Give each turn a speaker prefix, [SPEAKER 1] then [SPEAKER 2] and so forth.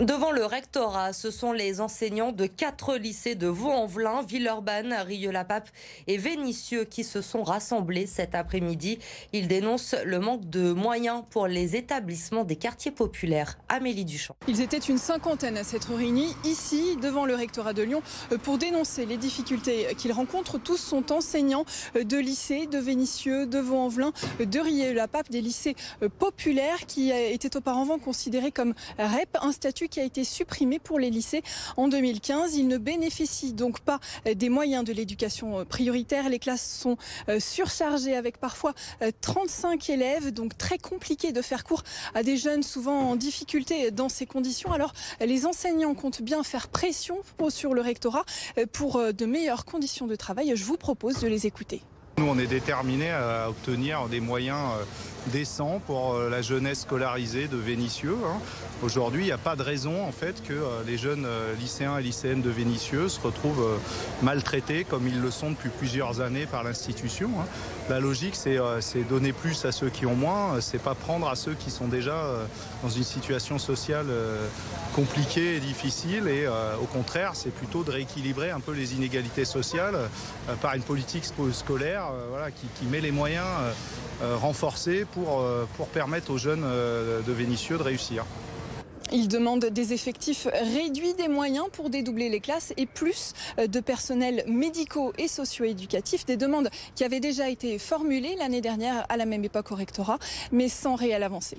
[SPEAKER 1] Devant le rectorat, ce sont les enseignants de 4 lycées de Vaux-en-Velin, Villeurbanne, Rieux-la-Pape et Vénissieux qui se sont rassemblés cet après-midi. Ils dénoncent le manque de moyens pour les établissements des quartiers populaires. Amélie Duchamp.
[SPEAKER 2] Ils étaient une cinquantaine à s'être réunis ici, devant le rectorat de Lyon, pour dénoncer les difficultés qu'ils rencontrent. Tous sont enseignants de lycées, de Vénissieux, de Vaux-en-Velin, de Rieux-la-Pape, des lycées populaires qui étaient auparavant considérés comme REP, un statut qui a été supprimé pour les lycées en 2015. Ils ne bénéficient donc pas des moyens de l'éducation prioritaire. Les classes sont surchargées avec parfois 35 élèves, donc très compliqué de faire cours à des jeunes souvent en difficulté dans ces conditions. Alors les enseignants comptent bien faire pression sur le rectorat pour de meilleures conditions de travail. Je vous propose de les écouter.
[SPEAKER 3] Nous, on est déterminés à obtenir des moyens décents pour la jeunesse scolarisée de Vénissieux. Aujourd'hui, il n'y a pas de raison en fait que les jeunes lycéens et lycéennes de Vénissieux se retrouvent maltraités comme ils le sont depuis plusieurs années par l'institution. La logique, c'est donner plus à ceux qui ont moins, c'est pas prendre à ceux qui sont déjà dans une situation sociale compliquée et difficile. Et au contraire, c'est plutôt de rééquilibrer un peu les inégalités sociales par une politique scolaire qui met les moyens renforcés pour permettre aux jeunes de Vénissieux de réussir.
[SPEAKER 2] Ils demandent des effectifs réduits, des moyens pour dédoubler les classes et plus de personnel médicaux et socio-éducatifs. Des demandes qui avaient déjà été formulées l'année dernière à la même époque au rectorat, mais sans réelle avancée.